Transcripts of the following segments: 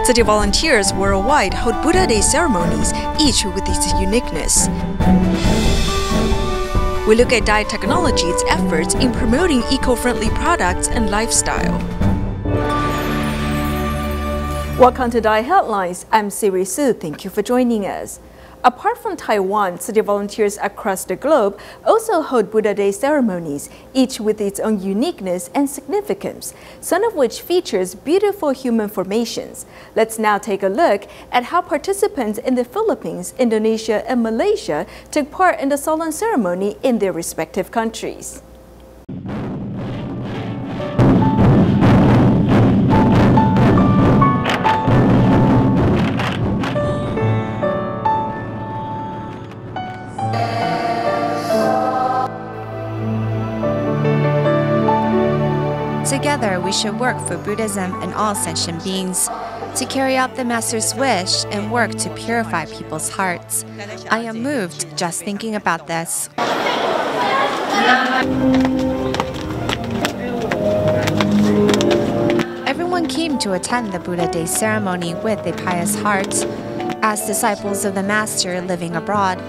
Tzu Chi volunteers worldwide hold Buddha Day ceremonies, each with its uniqueness. We look at DaAi Technology's efforts in promoting eco-friendly products and lifestyle. Welcome to DaAi Headlines. I'm Siri. Thank you for joining us. Apart from Taiwan, Tzu Chi volunteers across the globe also hold Buddha Day ceremonies, each with its own uniqueness and significance, some of which features beautiful human formations. Let's now take a look at how participants in the Philippines, Indonesia, and Malaysia took part in the solemn ceremony in their respective countries. Together, we should work for Buddhism and all sentient beings, to carry out the Master's wish and work to purify people's hearts. I am moved just thinking about this. Everyone came to attend the Buddha Day ceremony with a pious heart. As disciples of the Master living abroad,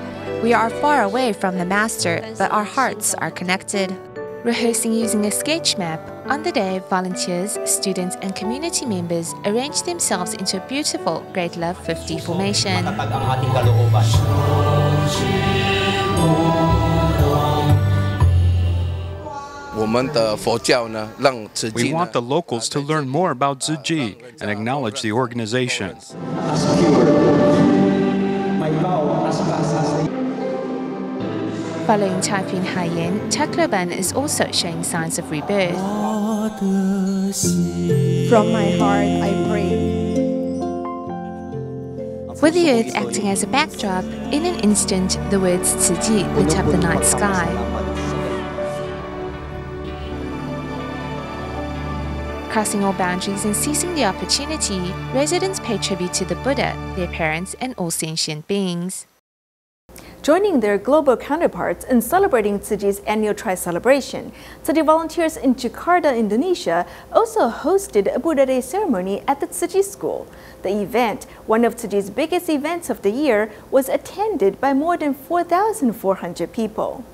we are far away from the Master, but our hearts are connected. Rehearsing using a sketch map, on the day, volunteers, students, and community members arranged themselves into a beautiful Great Love 50 formation. We want the locals to learn more about Tzu Chi and acknowledge the organization. Following Typhoon Haiyan, Tacloban is also showing signs of rebirth. From my heart, I pray. With the earth acting as a backdrop, in an instant, the words Tzu Chi lit up the night sky. Crossing all boundaries and seizing the opportunity, residents pay tribute to the Buddha, their parents, and all sentient beings. Joining their global counterparts in celebrating Tzu Chi's annual tri-celebration, Tzu Chi volunteers in Jakarta, Indonesia, also hosted a Buddha Day ceremony at the Tzu Chi school. The event, one of Tzu Chi's biggest events of the year, was attended by more than 4,400 people.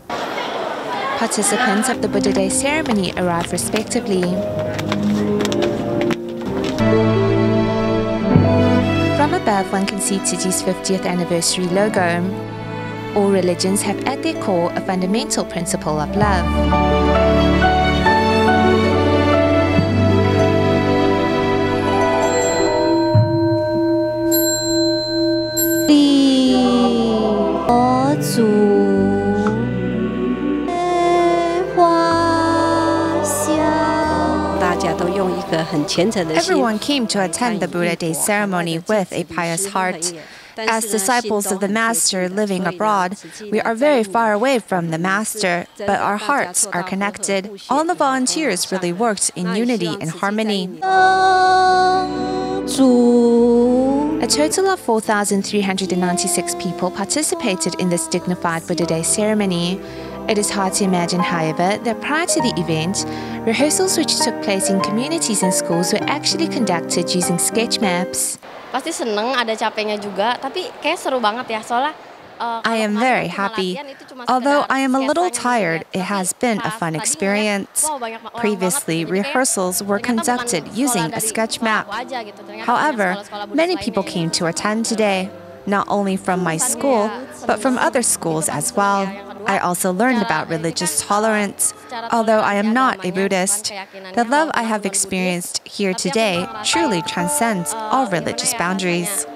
Participants of the Buddha Day ceremony arrived respectively. From above, one can see Tzu Chi's 50th anniversary logo. All religions have at their core a fundamental principle of love. Everyone came to attend the Buddha Day ceremony with a pious heart. As disciples of the Master living abroad, we are very far away from the Master, but our hearts are connected. All the volunteers really worked in unity and harmony. A total of 4,396 people participated in this dignified Buddha Day ceremony. It is hard to imagine, however, that prior to the event, rehearsals which took place in communities and schools were actually conducted using sketch maps. I am very happy. Although I am a little tired, it has been a fun experience. Previously, rehearsals were conducted using a sketch map. However, many people came to attend today, not only from my school, but from other schools as well. I also learned about religious tolerance. Although I am not a Buddhist, the love I have experienced here today truly transcends all religious boundaries.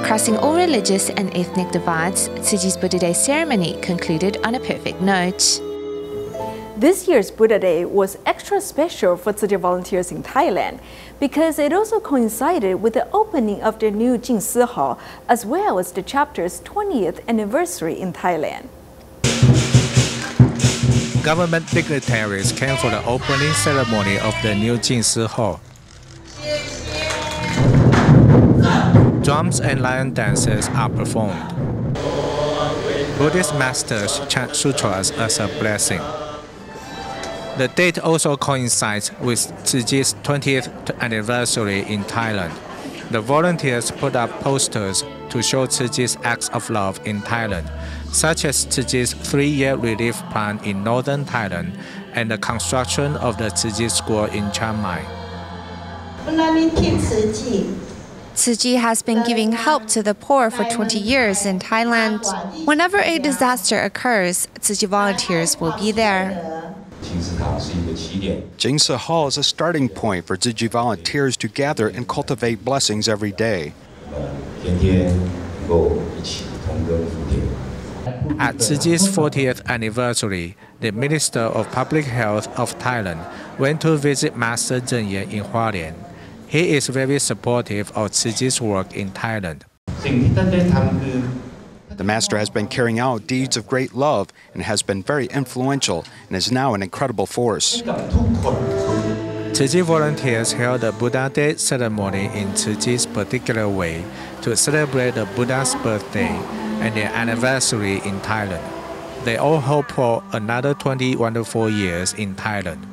Crossing all religious and ethnic divides, Tzu Chi's Buddha Day ceremony concluded on a perfect note. This year's Buddha Day was extra special for Tzu Chi volunteers in Thailand because it also coincided with the opening of their new Jing Si Hall, as well as the chapter's 20th anniversary in Thailand. Government dignitaries came for the opening ceremony of the new Jing Si Hall. Drums and lion dances are performed. Buddhist masters chant sutras as a blessing. The date also coincides with Tzu Chi's 20th anniversary in Thailand. The volunteers put up posters to show Tzu Chi's acts of love in Thailand, such as Tzu Chi's 3-year relief plan in northern Thailand and the construction of the Tzu Chi school in Chiang Mai. Tzu Chi has been giving help to the poor for 20 years in Thailand. Whenever a disaster occurs, Tzu Chi volunteers will be there. Jingsi Hall is a starting point for Tzu Chi volunteers to gather and cultivate blessings every day. At Tzu Chi's 40th anniversary, the Minister of Public Health of Thailand went to visit Master Zheng Ye in Hualien. He is very supportive of Tzu Chi's work in Thailand. The Master has been carrying out deeds of great love and has been very influential and is now an incredible force. Tzu Chi volunteers held the Buddha Day ceremony in Tzu Chi's particular way to celebrate the Buddha's birthday and their anniversary in Thailand. They all hope for another 20 wonderful years in Thailand.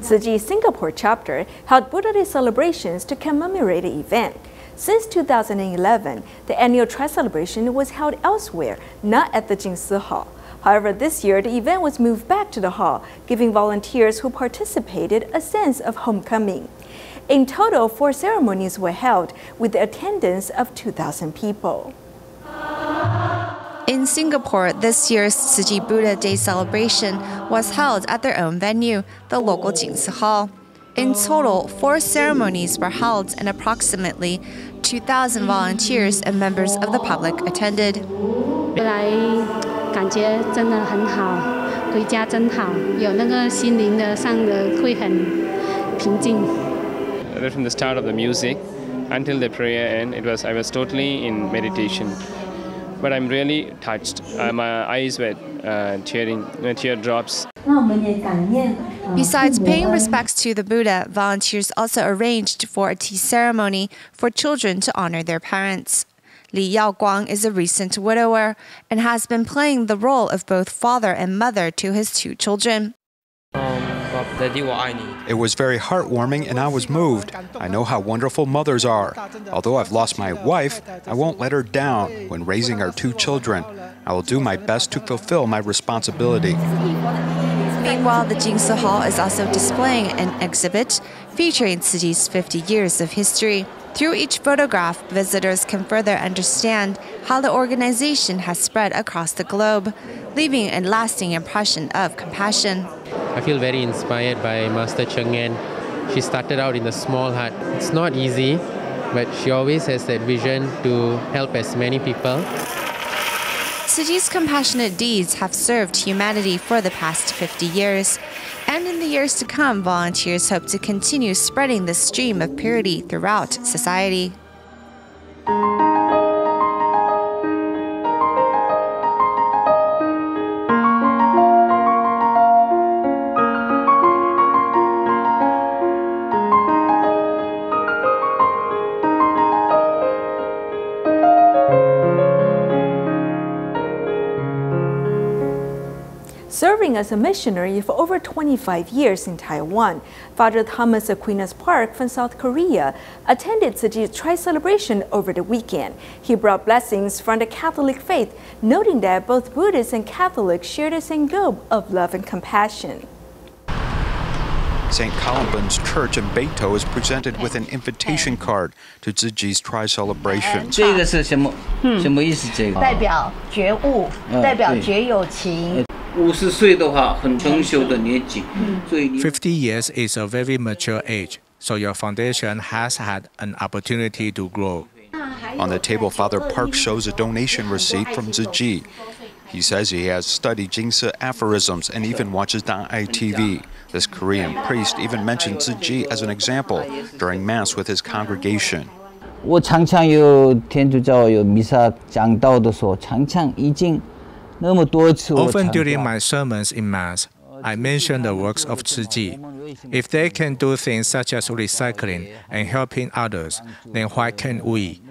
Tzu Chi's Singapore chapter held Buddha Day celebrations to commemorate the event. Since 2011, the annual tri-celebration was held elsewhere, not at the Jingsi Hall. However, this year the event was moved back to the hall, giving volunteers who participated a sense of homecoming. In total, 4 ceremonies were held, with the attendance of 2,000 people. In Singapore, this year's Tzu Chi Buddha Day celebration was held at their own venue, the local Jingsi Hall. In total, 4 ceremonies were held and approximately 2,000 volunteers and members of the public attended. Right from the start of the music until the prayer end, I was totally in meditation. But I'm really touched. My eyes were teardrops. Besides paying respects to the Buddha, volunteers also arranged for a tea ceremony for children to honor their parents. Li Yaoguang is a recent widower and has been playing the role of both father and mother to his 2 children. It was very heartwarming and I was moved. I know how wonderful mothers are. Although I've lost my wife, I won't let her down when raising our 2 children. I will do my best to fulfill my responsibility. Meanwhile, the Jingsi Hall is also displaying an exhibit featuring Tzu Chi's 50 years of history. Through each photograph, visitors can further understand how the organization has spread across the globe, leaving a lasting impression of compassion. I feel very inspired by Master Cheng Yen. She started out in a small hut. It's not easy, but she always has that vision to help as many people. Tzu Chi's compassionate deeds have served humanity for the past 50 years. And in the years to come, volunteers hope to continue spreading the stream of purity throughout society. Serving as a missionary for over 25 years in Taiwan, Father Thomas Aquinas Park from South Korea attended Tzu Chi's tri-celebration over the weekend. He brought blessings from the Catholic faith, noting that both Buddhists and Catholics share the same goal of love and compassion. St. Columban's Church in Beito is presented with an invitation card to Tzu Chi's tri-celebration. 这个是什么？什么意思？这个代表觉悟，代表觉有情。50岁的话，很成熟的年纪，所以50 years is a very mature age, so your foundation has had an opportunity to grow. On the table, Father Park shows a donation receipt from Tzu Chi. He says he has studied Jingsi aphorisms and even watches DaAi TV. This Korean priest even mentioned Tzu Chi as an example during Mass with his congregation. 我常常有天主教有弥撒讲道的时候，常常已经那么多次。 Often during my sermons in Mass, I mentioned the works of Tzu Chi. If they can do things such as recycling and helping others, then why can't we?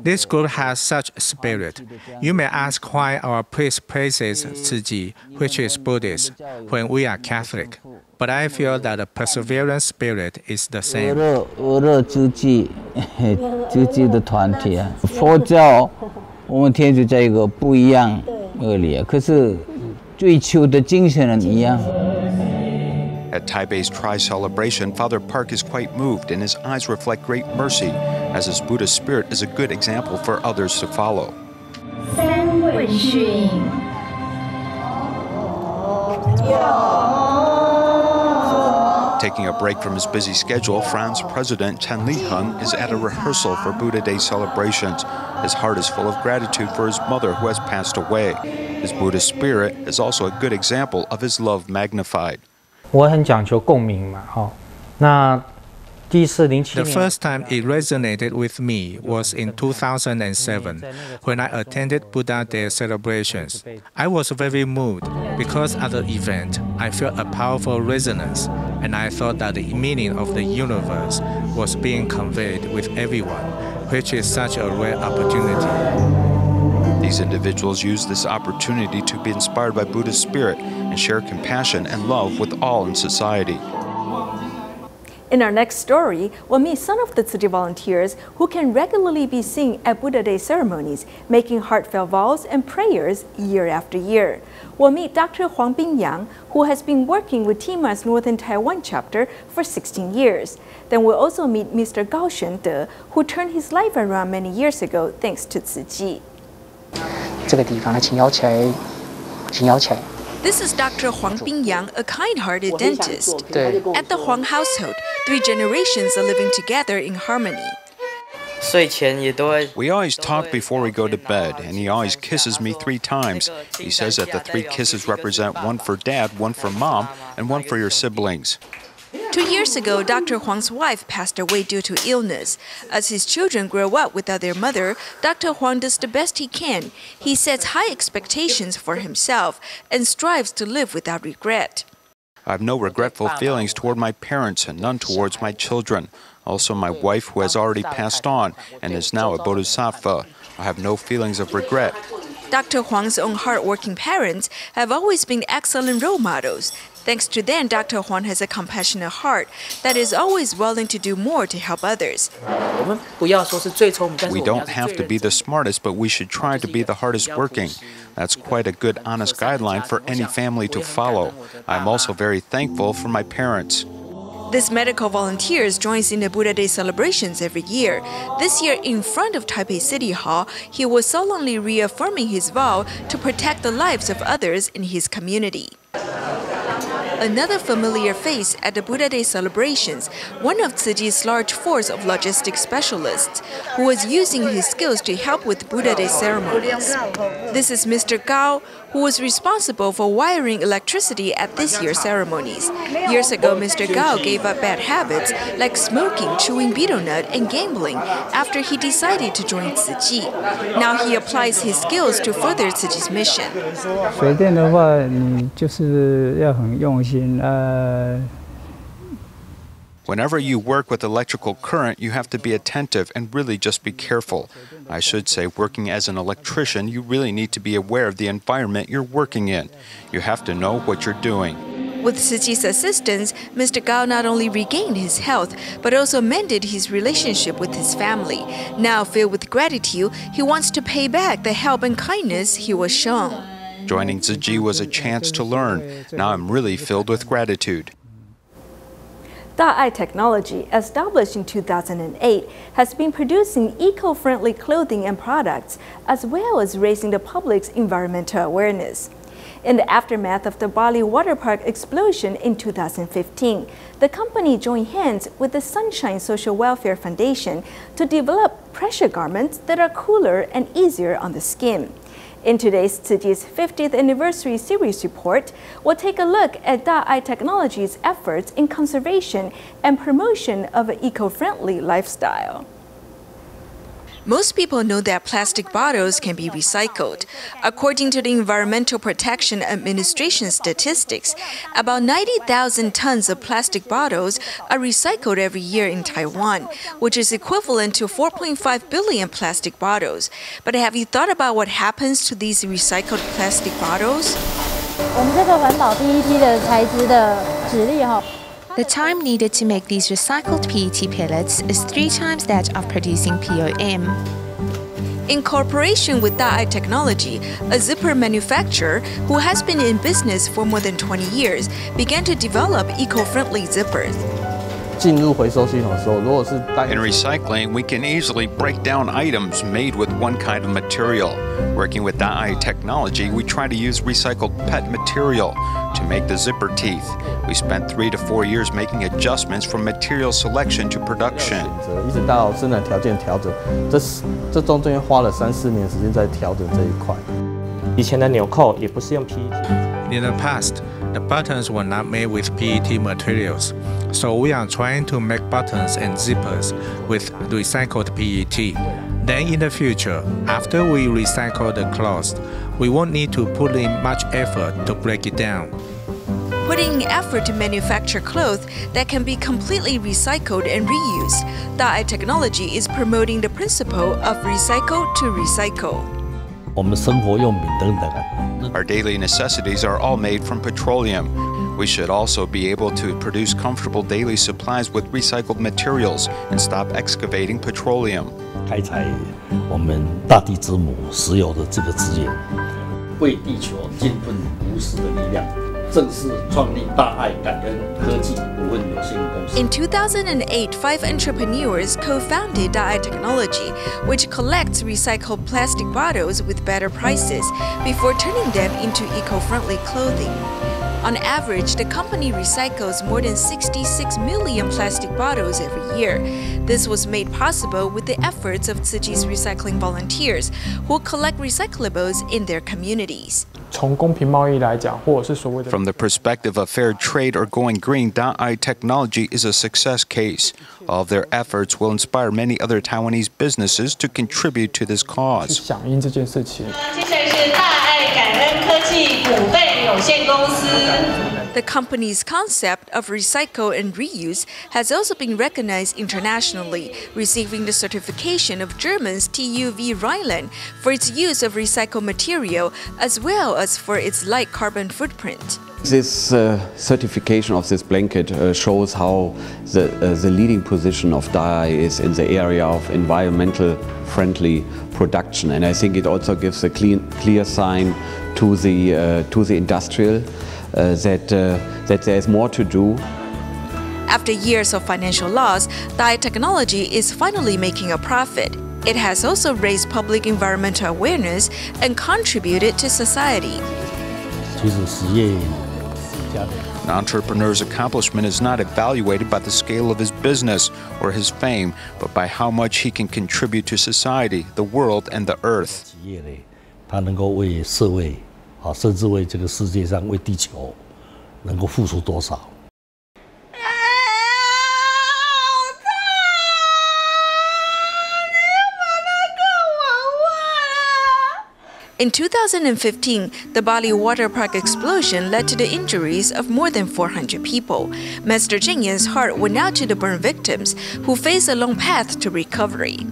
This group has such spirit. You may ask why our priest praises Tzu Chi, which is Buddhist, when we are Catholic. But I feel that the perseverance spirit is the same. Tzu Chi 的团体啊，佛教我们天主教一个不一样而已，可是追求的精神一样。 At Taipei's Tri-Celebration, Father Park is quite moved and his eyes reflect great mercy, as his Buddhist spirit is a good example for others to follow. Taking a break from his busy schedule, France President Chen Li-hung is at a rehearsal for Buddha Day celebrations. His heart is full of gratitude for his mother who has passed away. His Buddhist spirit is also a good example of his love magnified. 我很讲求共鸣嘛，那第一次07年 The first time it resonated with me was in 2007 when I attended Buddha Day celebrations. I was very moved because at the event I felt a powerful resonance and I thought that the meaning of the universe was being conveyed with everyone, which is such a rare opportunity. These individuals use this opportunity to be inspired by Buddha's spirit and share compassion and love with all in society. In our next story, we'll meet some of the Tzu Chi volunteers who can regularly be seen at Buddha Day ceremonies, making heartfelt vows and prayers year after year. We'll meet Dr. Bin Yang, who has been working with Tima's Northern Taiwan chapter for 16 years. Then we'll also meet Mr. Gao Xuande, who turned his life around many years ago thanks to Tzu Chi. This is Dr. Bin Yang, a kind-hearted dentist. At the Huang household, 3 generations are living together in harmony. We always talk before we go to bed, and he always kisses me 3 times. He says that the 3 kisses represent one for Dad, one for Mom, and one for your siblings. 2 years ago, Dr. Huang's wife passed away due to illness. As his children grow up without their mother, Dr. Huang does the best he can. He sets high expectations for himself and strives to live without regret. I have no regretful feelings toward my parents and none towards my children. Also, my wife, who has already passed on and is now a bodhisattva. I have no feelings of regret. Dr. Huang's own hard-working parents have always been excellent role models. Thanks to them, Dr. Huang has a compassionate heart that is always willing to do more to help others. We don't have to be the smartest, but we should try to be the hardest working. That's quite a good, honest guideline for any family to follow. I'm also very thankful for my parents. This medical volunteer joins in the Buddha Day celebrations every year. This year, in front of Taipei City Hall, he was solemnly reaffirming his vow to protect the lives of others in his community. Another familiar face at the Buddha Day celebrations, one of Tzu Chi's large force of logistics specialists, who was using his skills to help with Buddha Day ceremonies. This is Mr. Gao, who was responsible for wiring electricity at this year's ceremonies. Years ago, Mr. Gao gave up bad habits like smoking, chewing betel nut, and gambling after he decided to join Tzu Chi. Now he applies his skills to further Tzu Chi's mission. 水电的话，你就是要很用心。 Whenever you work with electrical current, you have to be attentive and really just be careful. I should say, working as an electrician, you really need to be aware of the environment you're working in. You have to know what you're doing. With Tzu Chi's assistance, Mr. Gao not only regained his health, but also mended his relationship with his family. Now, filled with gratitude, he wants to pay back the help and kindness he was shown. Joining Tzu Chi was a chance to learn. Now I'm really filled with gratitude. DaAi Technology, established in 2008, has been producing eco-friendly clothing and products, as well as raising the public's environmental awareness. In the aftermath of the Bali water park explosion in 2015, the company joined hands with the Sunshine Social Welfare Foundation to develop pressure garments that are cooler and easier on the skin. In today's Tzu Chi's 50th anniversary series report, we'll take a look at DaAi Technology's efforts in conservation and promotion of an eco-friendly lifestyle. Most people know that plastic bottles can be recycled. According to the Environmental Protection Administration statistics, about 90,000 tons of plastic bottles are recycled every year in Taiwan, which is equivalent to 4.5 billion plastic bottles. But have you thought about what happens to these recycled plastic bottles? 我们这个环保 PET 的材质的质粒哈。 The time needed to make these recycled PET pellets is 3 times that of producing POM. In cooperation with DaAi Technology, a zipper manufacturer who has been in business for more than 20 years, began to develop eco-friendly zippers. In recycling, we can easily break down items made with one kind of material. Working with DaAi Technology, we try to use recycled PET material to make the zipper teeth. We spent 3 to 4 years making adjustments from material selection to production. 一直到生产条件调整，这中间花了3、4年时间在调整这一块。以前的纽扣也不是用 PET。 In the past, the buttons were not made with PET materials, so we are trying to make buttons and zippers with recycled PET. Then in the future, after we recycle the cloth, we won't need to put in much effort to break it down. Putting in effort to manufacture clothes that can be completely recycled and reused, DaAi Technology is promoting the principle of recycle to recycle. Our daily necessities are all made from petroleum. We should also be able to produce comfortable daily supplies with recycled materials and stop excavating petroleum. 开采我们大地之母石油的这个资源，为地球尽份无私的力量，正式创立大爱感恩科技股份有限公司。 In 2008, 5 entrepreneurs co-founded DaAi Technology, which collects recycled plastic bottles with better prices before turning them into eco-friendly clothing. On average, the company recycles more than 66 million plastic bottles every year. This was made possible with the efforts of Tzu Chi's recycling volunteers, who collect recyclables in their communities. From the perspective of fair trade or going green, DaAi Technology is a success case. All of their efforts will inspire many other Taiwanese businesses to contribute to this cause. The company's concept of recycle and reuse has also been recognized internationally, receiving the certification of German's TÜV Rheinland for its use of recycled material as well as for its light carbon footprint. This certification of this blanket shows how the leading position of DaAi is in the area of environmental friendly production, and I think it also gives a clear sign to the industrial that there is more to do. After years of financial loss, DaAi Technology is finally making a profit. It has also raised public environmental awareness and contributed to society. An entrepreneur's accomplishment is not evaluated by the scale of his business or his fame, but by how much he can contribute to society, the world, and the earth. 他能够为社会，甚至为这个世界上、为地球，能够付出多少？ In 2015, the Bali water park explosion led to the injuries of more than 400 people. Master Jing Yan's heart went out to the burn victims, who face a long path to recovery.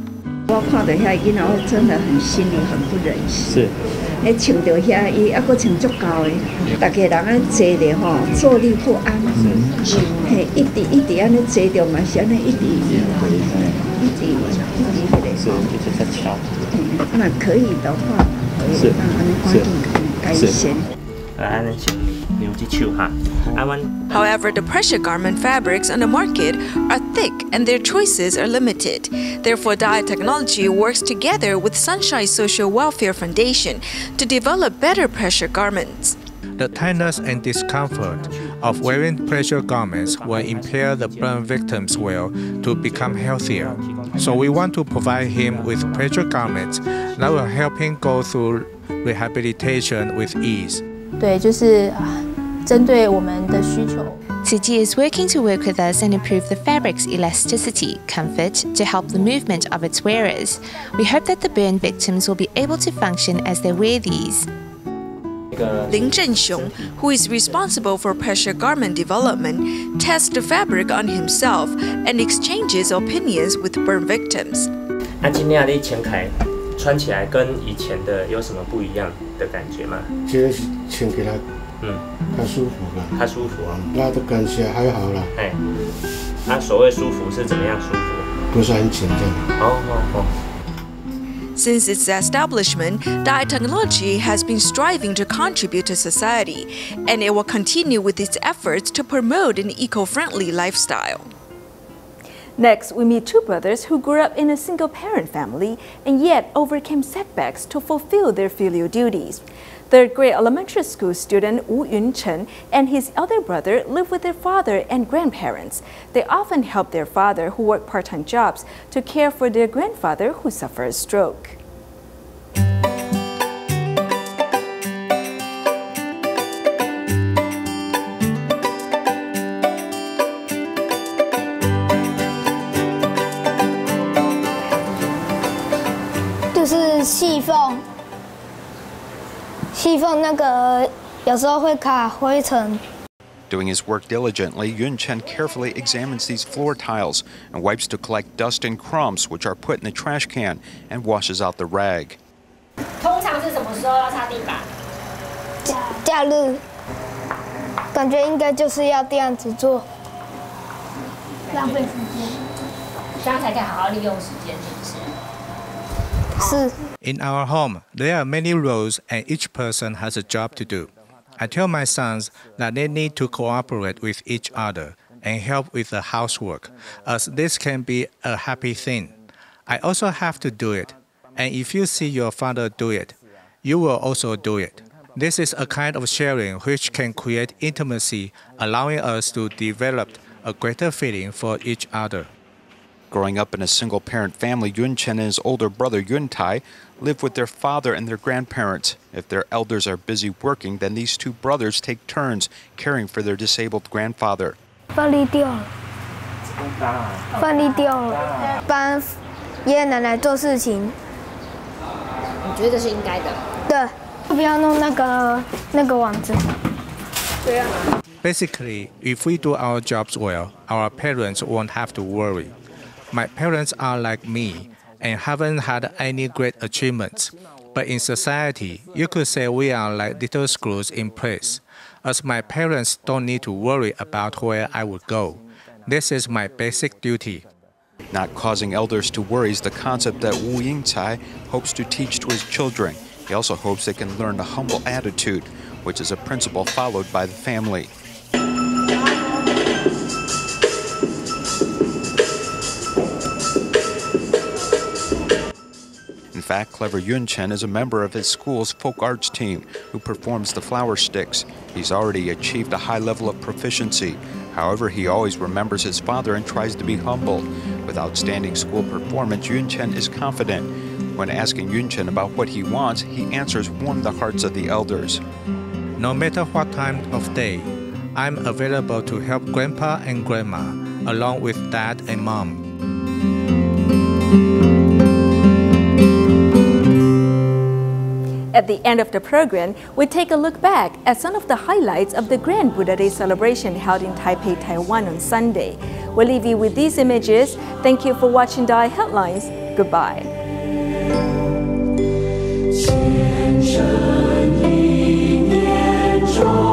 我看到遐囡仔，我真的很心里很不忍心。是，穿到遐伊，还佫穿足高的，大家人安坐咧吼，坐立不安。嘿，一直安尼坐着嘛，是安尼一直迄个。是，一直在敲。那可以的话。 However, the pressure garment fabrics on the market are thick and their choices are limited. Therefore, DaAi Technology works together with Sunshine Social Welfare Foundation to develop better pressure garments. The tightness and discomfort of wearing pressure garments will impair the burn victim's will to become healthier. So we want to provide him with pressure garments that will help him go through rehabilitation with ease. 对，就是针对我们的需求。Tzu Chi is working to work with us and improve the fabric's elasticity, comfort, to help the movement of its wearers. We hope that the burn victims will be able to function as they wear these. Ling Zhenxiong, who is responsible for pressure garment development, tests the fabric on himself and exchanges opinions with burn victims. 那今天的前开穿起来跟以前的有什么不一样的感觉吗？这穿起来，较舒服啦，它舒服啊。拉的感觉还好啦。哎，那所谓舒服是怎么样舒服？不是很紧这样。Since its establishment, DaAi Technology has been striving to contribute to society, and it will continue with its efforts to promote an eco-friendly lifestyle. Next, we meet two brothers who grew up in a single-parent family and yet overcame setbacks to fulfill their filial duties. Third-grade elementary school student Wu Yunchen and his elder brother live with their father and grandparents. They often help their father, who works part-time jobs, to care for their grandfather who suffered a stroke. Doing his work diligently, Yun Chen carefully examines these floor tiles and wipes to collect dust and crumbs, which are put in the trash can, and washes out the rag. 通常是什么时候要擦地板？假日，感觉应该就是要这样子做，浪费时间，这样才可以好好利用时间，是不是？ In our home, there are many roles and each person has a job to do. I tell my sons that they need to cooperate with each other and help with the housework, as this can be a happy thing. I also have to do it, and if you see your father do it, you will also do it. This is a kind of sharing which can create intimacy, allowing us to develop a greater feeling for each other. Growing up in a single-parent family, Yun Chen and his older brother Yun Tai live with their father and their grandparents. If their elders are busy working, then these two brothers take turns caring for their disabled grandfather. 饭粒掉了，饭粒掉了，帮爷爷奶奶做事情。你觉得是应该的？对，不要弄那个网子。对啊。Basically, if we do our jobs well, our parents won't have to worry. My parents are like me and haven't had any great achievements. But in society, you could say we are like little screws in place, as my parents don't need to worry about where I would go. This is my basic duty. Not causing elders to worry is the concept that Wu Yingcai hopes to teach to his children. He also hopes they can learn a humble attitude, which is a principle followed by the family. In fact, clever Yun Chen is a member of his school's folk arts team who performs the flower sticks. He's already achieved a high level of proficiency. However, he always remembers his father and tries to be humble. With outstanding school performance, Yun Chen is confident. When asking Yun Chen about what he wants, he answers warm the hearts of the elders. No matter what time of day, I'm available to help Grandpa and Grandma, along with Dad and Mom. At the end of the program, we take a look back at some of the highlights of the Grand Buddha Day celebration held in Taipei, Taiwan on Sunday. We'll leave you with these images. Thank you for watching DaAi Headlines. Goodbye. Children,